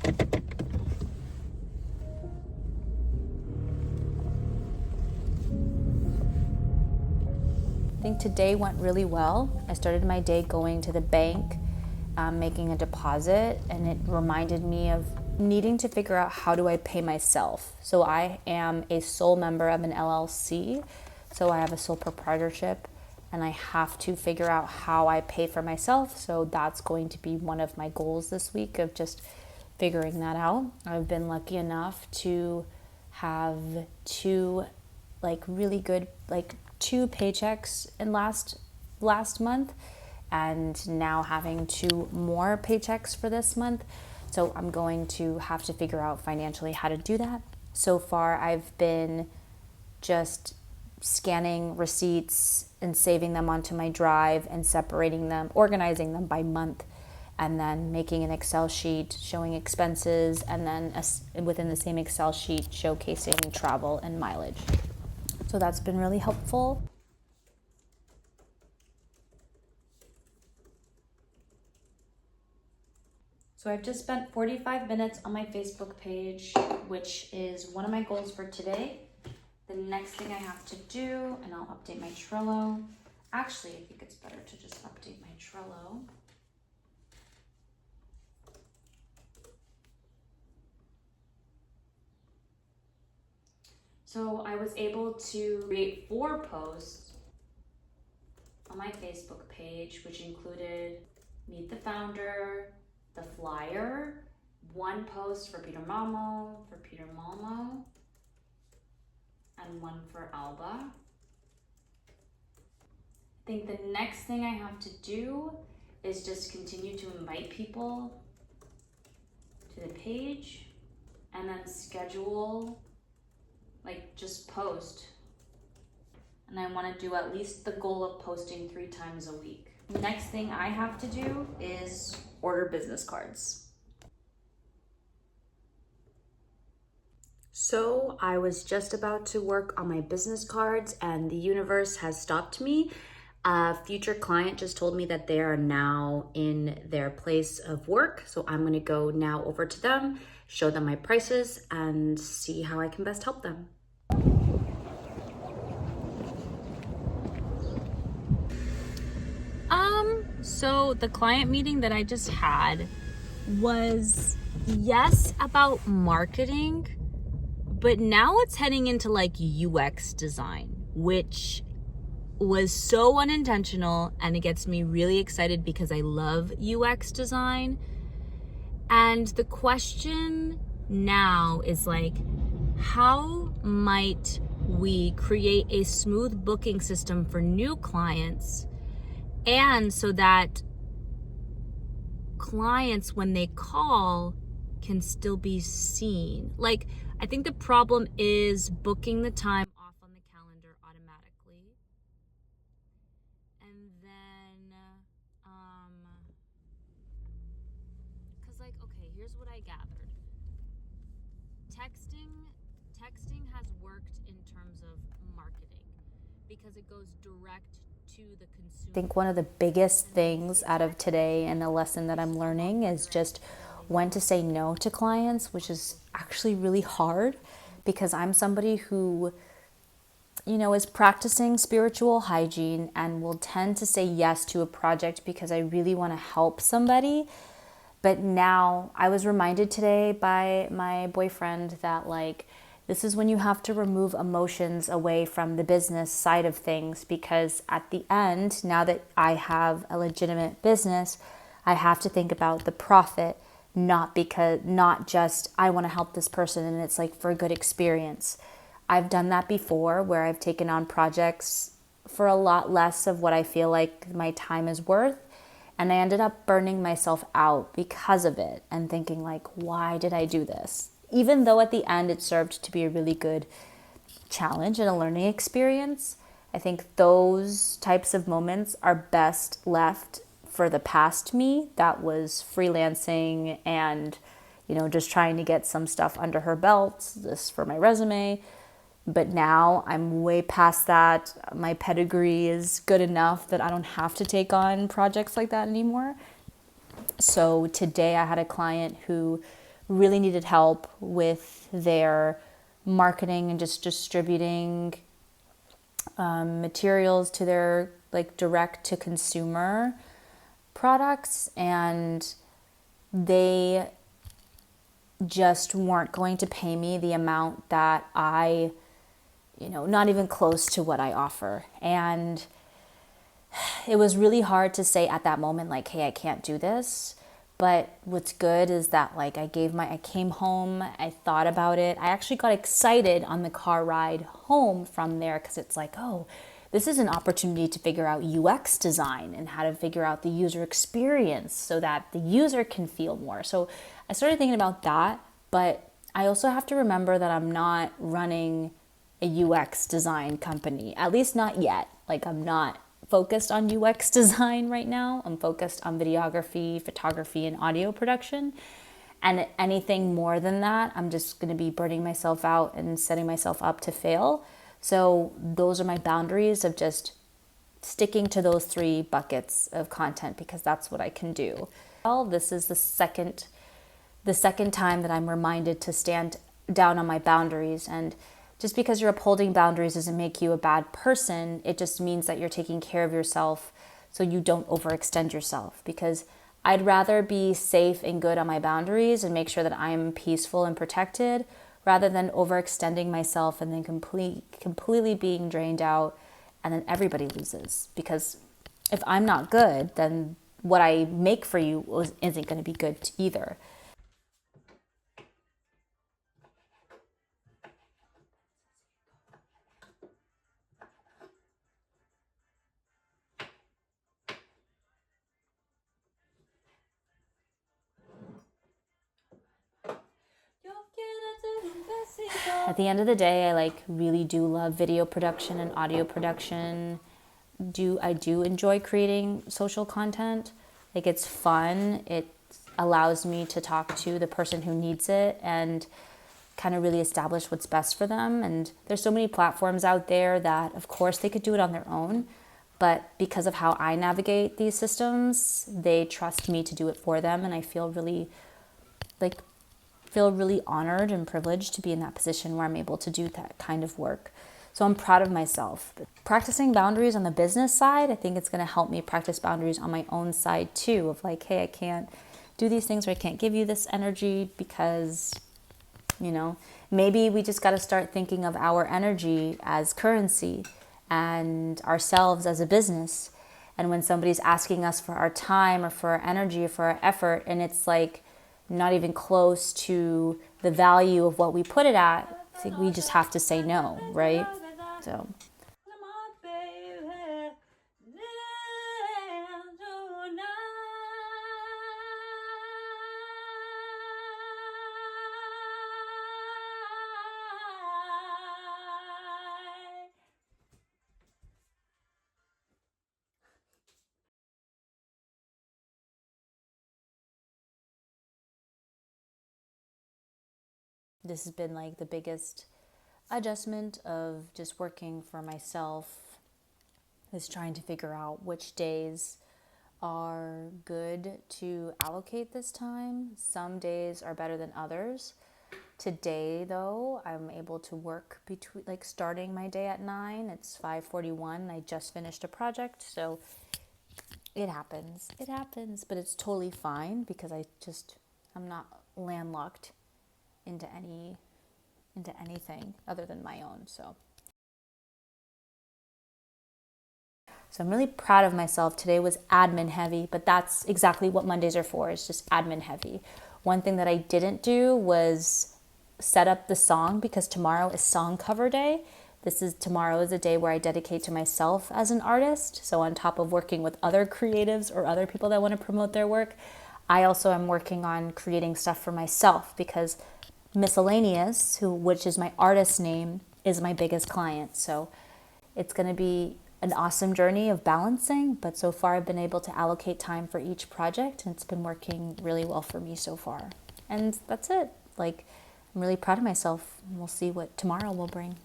I think today went really well. I started my day going to the bank, making a deposit, and it reminded me of needing to figure out how do I pay myself. So I am a sole member of an LLC, so I have a sole proprietorship, and I have to figure out how I pay for myself. So that's going to be one of my goals this week, of just figuring that out. I've been lucky enough to have two really good two paychecks in last month, and now having two more paychecks for this month. So I'm going to have to figure out financially how to do that. So far I've been just scanning receipts and saving them onto my drive and separating them, organizing them by month, and then making an Excel sheet showing expenses, and then within the same Excel sheet showcasing travel and mileage. So that's been really helpful. So I've just spent 45 minutes on my Facebook page, which is one of my goals for today. The next thing I have to do, and I'll update my Trello. Actually, I think it's better to just update my Trello. So I was able to create 4 posts on my Facebook page, which included Meet the Founder, the flyer, 1 post for Peter Malmo, and 1 for Alba. I think the next thing I have to do is just continue to invite people to the page, and then schedule, just post. And I want to do at least the goal of posting 3 times a week. Next thing I have to do is order business cards. So I was just about to work on my business cards, and the universe has stopped me. A future client just told me that they are now in their place of work. So I'm going to go now over to them, show them my prices, and see how I can best help them. So the client meeting that I just had was, yes, about marketing, but now it's heading into UX design, which was so unintentional, and it gets me really excited because I love UX design. And the question now is how might we create a smooth booking system for new clients, and so that clients, when they call, can still be seen. I think the problem is booking the time off on the calendar automatically. And then, okay, here's what I gathered. Texting has worked in terms of marketing because it goes direct to the consumer. I think one of the biggest things out of today, and a lesson that I'm learning, is just when to say no to clients, which is actually really hard because I'm somebody who, is practicing spiritual hygiene and will tend to say yes to a project because I really want to help somebody. But now I was reminded today by my boyfriend that this is when you have to remove emotions away from the business side of things, because at the end, now that I have a legitimate business, I have to think about the profit, not just I want to help this person and it's for a good experience. I've done that before where I've taken on projects for a lot less of what I feel like my time is worth. And I ended up burning myself out because of it and thinking why did I do this? Even though at the end it served to be a really good challenge and a learning experience, I think those types of moments are best left for the past me that was freelancing and, just trying to get some stuff under her belt, this for my resume. But now I'm way past that. My pedigree is good enough that I don't have to take on projects like that anymore. So today I had a client who really needed help with their marketing and just distributing materials to their like direct to consumer products, and they just weren't going to pay me the amount that I, not even close to what I offer. And it was really hard to say at that moment, like, hey, I can't do this. But what's good is that like I came home, I thought about it. I actually got excited on the car ride home from there because it's like, oh, this is an opportunity to figure out UX design and how to figure out the user experience so that the user can feel more. So I started thinking about that, but I also have to remember that I'm not running a UX design company, at least not yet. Like I'm not focused on UX design right now. I'm focused on videography, photography, and audio production. And anything more than that, I'm just going to be burning myself out and setting myself up to fail. So those are my boundaries of just sticking to those 3 buckets of content because that's what I can do. Well, this is the second time that I'm reminded to stand down on my boundaries. And just because you're upholding boundaries doesn't make you a bad person. It just means that you're taking care of yourself so you don't overextend yourself. Because I'd rather be safe and good on my boundaries and make sure that I'm peaceful and protected rather than overextending myself and then completely being drained out, and then everybody loses. Because if I'm not good, then what I make for you isn't going to be good either. At the end of the day, I really do love video production and audio production. I do enjoy creating social content. It's fun. It allows me to talk to the person who needs it and kind of really establish what's best for them. And there's so many platforms out there that, of course, they could do it on their own. But because of how I navigate these systems, they trust me to do it for them. And I feel really honored and privileged to be in that position where I'm able to do that kind of work. So I'm proud of myself. Practicing boundaries on the business side, I think it's going to help me practice boundaries on my own side too, of hey, I can't do these things, or I can't give you this energy because, maybe we just got to start thinking of our energy as currency and ourselves as a business. And when somebody's asking us for our time or for our energy or for our effort, and it's not even close to the value of what we put it at, I think we just have to say no, right? So. This has been the biggest adjustment of just working for myself, is trying to figure out which days are good to allocate this time. Some days are better than others. Today, though, I'm able to work between starting my day at 9. It's 5:41. I just finished a project, so it happens. But it's totally fine because I'm not landlocked into anything other than my own. So I'm really proud of myself. Today was admin heavy, but that's exactly what Mondays are for. It's just admin heavy. One thing that I didn't do was set up the song, because tomorrow is song cover day. Tomorrow is a day where I dedicate to myself as an artist. So on top of working with other creatives or other people that want to promote their work, I also am working on creating stuff for myself, because Miscellaneous, which is my artist name, is my biggest client. So it's going to be an awesome journey of balancing, but so far I've been able to allocate time for each project, and it's been working really well for me so far. And that's it. I'm really proud of myself, and we'll see what tomorrow will bring.